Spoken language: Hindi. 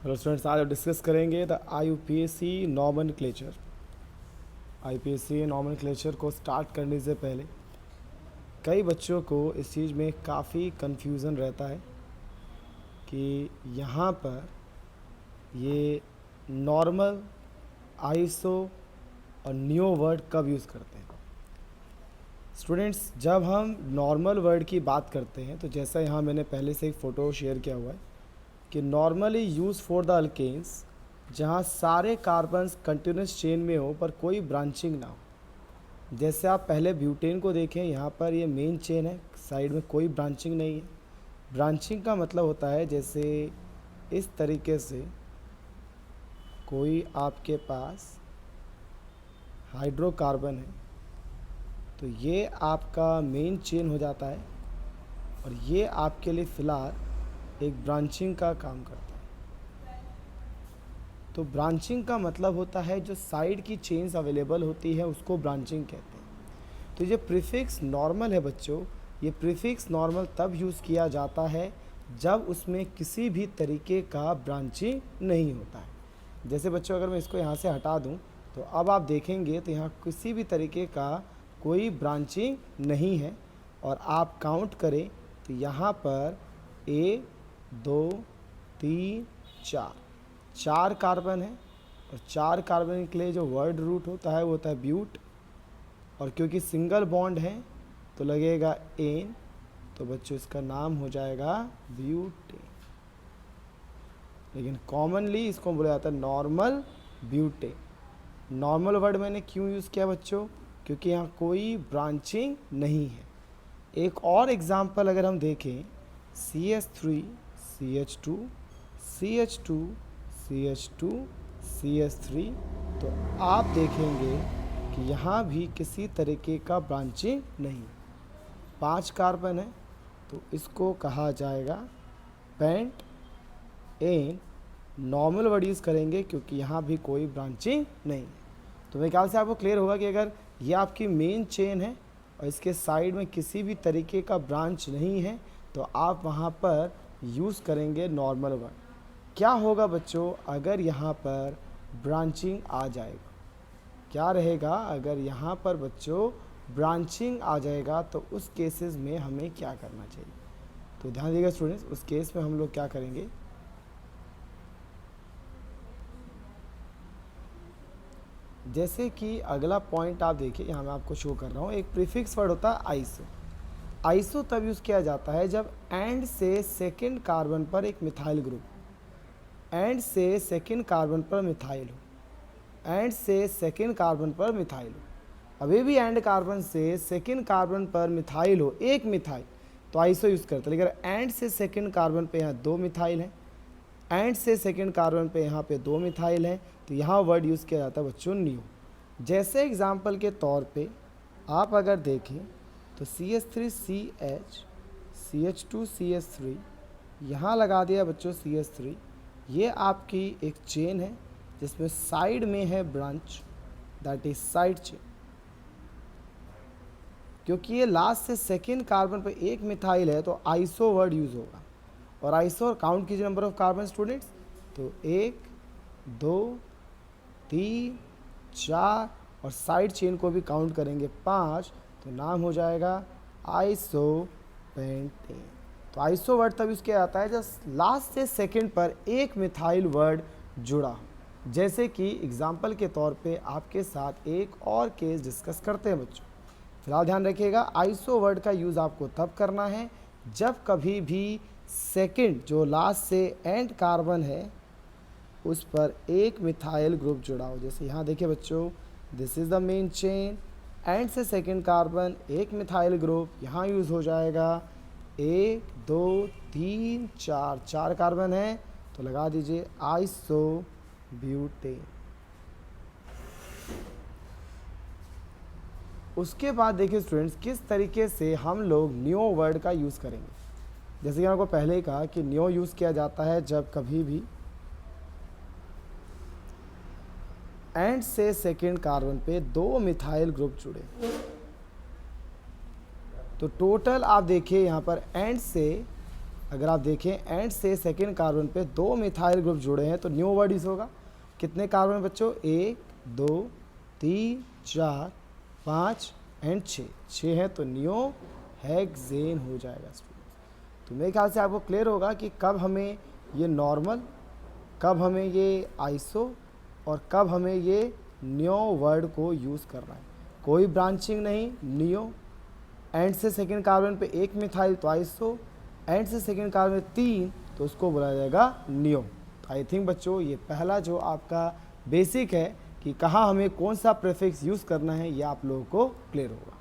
हेलो स्टूडेंट्स, आज हम डिस्कस करेंगे the IUPAC nomenclature. IUPAC nomenclature को स्टार्ट करने से पहले कई बच्चों को इस चीज़ में काफ़ी कन्फ्यूज़न रहता है कि यहाँ पर ये नॉर्मल, आईएसओ और न्यू वर्ड कब यूज़ करते हैं। स्टूडेंट्स, जब हम नॉर्मल वर्ड की बात करते हैं तो जैसा यहाँ मैंने पहले से एक फ़ोटो शेयर किया हुआ है कि normally use for the alkanes, जहाँ सारे कार्बन्स कंटिन्यूस चेन में हो पर कोई ब्रांचिंग ना हो। जैसे आप पहले ब्यूटेन को देखें, यहाँ पर ये मेन चेन है, साइड में कोई ब्रांचिंग नहीं है। ब्रांचिंग का मतलब होता है जैसे इस तरीके से कोई आपके पास हाइड्रोकार्बन है तो ये आपका मेन चेन हो जाता है और ये आपके लिए फ़िलहाल एक ब्रांचिंग का काम करता है। तो ब्रांचिंग का मतलब होता है जो साइड की चेन्स अवेलेबल होती है उसको ब्रांचिंग कहते हैं। तो ये प्रीफिक्स नॉर्मल है बच्चों, ये प्रीफिक्स नॉर्मल तब यूज़ किया जाता है जब उसमें किसी भी तरीके का ब्रांचिंग नहीं होता है। जैसे बच्चों, अगर मैं इसको यहाँ से हटा दूँ तो अब आप देखेंगे तो यहाँ किसी भी तरीके का कोई ब्रांचिंग नहीं है। और आप काउंट करें तो यहाँ पर 1 2 3 4 कार्बन है और 4 कार्बन के लिए जो वर्ड रूट होता है वो होता है ब्यूट। और क्योंकि सिंगल बॉन्ड है तो लगेगा एन, तो बच्चों इसका नाम हो जाएगा ब्यूटेन। लेकिन कॉमनली इसको बोला जाता है नॉर्मल ब्यूटेन। नॉर्मल वर्ड मैंने क्यों यूज़ किया बच्चों? क्योंकि यहाँ कोई ब्रांचिंग नहीं है। एक और एग्जांपल अगर हम देखें, CH3 CH2 CH2 CH2 CH3, तो आप देखेंगे कि यहाँ भी किसी तरीके का ब्रांचिंग नहीं। 5 कार्बन है तो इसको कहा जाएगा pentane. Normal word use करेंगे क्योंकि यहाँ भी कोई ब्रांचिंग नहीं है। तो मेरे ख्याल से आपको क्लियर होगा कि अगर ये आपकी मेन चेन है और इसके साइड में किसी भी तरीके का ब्रांच नहीं है तो आप वहाँ पर यूज़ करेंगे नॉर्मल वर्ड। क्या होगा बच्चों अगर यहाँ पर ब्रांचिंग आ जाएगा? क्या रहेगा अगर यहाँ पर बच्चों ब्रांचिंग आ जाएगा तो उस केसेस में हमें क्या करना चाहिए? तो ध्यान दीजिएगा स्टूडेंट्स, उस केस में हम लोग क्या करेंगे, जैसे कि अगला पॉइंट आप देखिए, यहाँ मैं आपको शो कर रहा हूँ। एक प्रीफिक्स वर्ड होता है आइसो। आइसो तब यूज़ किया जाता है जब एंड से सेकंड कार्बन पर एक मिथाइल ग्रुप, एंड से सेकंड कार्बन पर मिथाइल हो, एंड से सेकंड कार्बन पर मिथाइल हो। अभी भी एंड कार्बन से सेकंड कार्बन पर मिथाइल हो, एक मिथाइल, तो आइसो यूज़ करते हैं। लेकिन एंड से सेकंड कार्बन पे यहाँ 2 मिथाइल हैं, एंड से सेकंड कार्बन पे यहाँ पे 2 मिथाइल हैं, तो यहाँ वर्ड यूज़ किया जाता है बच्चों न्यू। जैसे एग्जाम्पल के तौर पे आप अगर देखें तो CH3CH CH2CH3, यहाँ लगा दिया बच्चों CH3। ये आपकी एक चेन है जिसमें साइड में है branch, that is side chain. क्योंकि ये लास्ट से सेकेंड कार्बन पे एक मिथाइल है तो आइसो वर्ड यूज़ होगा। और आइसो काउंट कीजिए नंबर ऑफ कार्बन स्टूडेंट्स, तो 1 2 3 4 और साइड चेन को भी काउंट करेंगे 5, तो नाम हो जाएगा आइसो पेंटेन। तो आइसो वर्ड तब यूज़ किया जाता है जब लास्ट से सेकंड पर एक मिथाइल वर्ड जुड़ा हो। जैसे कि एग्जाम्पल के तौर पे आपके साथ एक और केस डिस्कस करते हैं बच्चों। फिलहाल ध्यान रखिएगा, आइसो वर्ड का यूज़ आपको तब करना है जब कभी भी सेकंड जो लास्ट से एंड कार्बन है उस पर एक मिथाइल ग्रुप जुड़ा हो। जैसे यहाँ देखिए बच्चों, this is the main chain, and से सेकंड कार्बन एक मिथाइल ग्रुप, यहाँ यूज़ हो जाएगा 1 2 3 4, 4 कार्बन है तो लगा दीजिए आइसो ब्यूटेन। उसके बाद देखिए स्टूडेंट्स, किस तरीके से हम लोग न्यू वर्ड का यूज़ करेंगे। जैसे कि आपको पहले ही कहा कि न्यू यूज़ किया जाता है जब कभी भी एंड से सेकेंड कार्बन पे 2 मिथाइल ग्रुप जुड़े। तो टोटल आप देखिए यहाँ पर एंड से अगर आप देखें एंड से सेकेंड कार्बन पे 2 मिथाइल ग्रुप जुड़े हैं तो न्यू वर्ड यूज होगा। कितने कार्बन बच्चों? 1 2 3 4 5 एंड 6 है तो न्यू हेक्सेन हो जाएगा स्टूडेंट्स। तो मेरे ख्याल से आपको क्लियर होगा कि कब हमें ये नॉर्मल, कब हमें ये आइसो और कब हमें ये न्यो वर्ड को यूज़ करना है। कोई ब्रांचिंग नहीं, नियो। एंड से सेकेंड कार्बन पे 1 मिथाइल तो आइसो, एंड से सेकेंड कार्बन पे 3 तो उसको बोला जाएगा नियो। तो आई थिंक बच्चों ये पहला जो आपका बेसिक है कि कहाँ हमें कौन सा प्रीफिक्स यूज़ करना है, ये आप लोगों को क्लियर होगा।